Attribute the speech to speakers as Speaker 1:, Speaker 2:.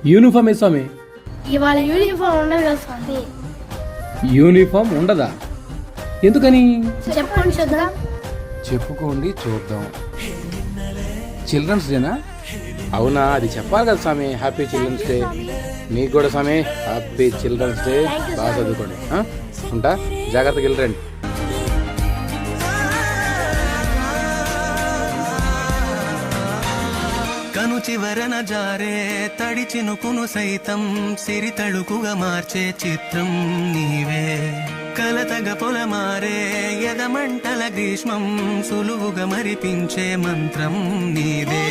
Speaker 1: Uniform ఏ స్వామి?
Speaker 2: ఇవాళ uniform ఉండదు కదా స్వామి.
Speaker 1: యూనిఫామ్ ఉండదా? ఎందుకని?
Speaker 2: చెప్పండి చూద్దాం.
Speaker 1: చెప్పుకోండి చూద్దాం. చిల్డ్రన్స్ డేనా? అవునా, అది చెప్పాలి కదా స్వామి. Happy children's day. మీకు కూడా స్వామి హ్యాపీ చిల్డ్రన్స్ డే. బాగా చదువుకోండి. ఉంటా, జాగ్రత్తగా వెళ్ళరండి.
Speaker 3: కను చివరన జారే తడి చినుకును సైతం సిరి తళుకుగా మార్చే చిత్రం నీవే. కలతగ పొలమారే ఎదమంటల గ్రీష్మం సులువుగా మరిపించే మంత్రం నీవే.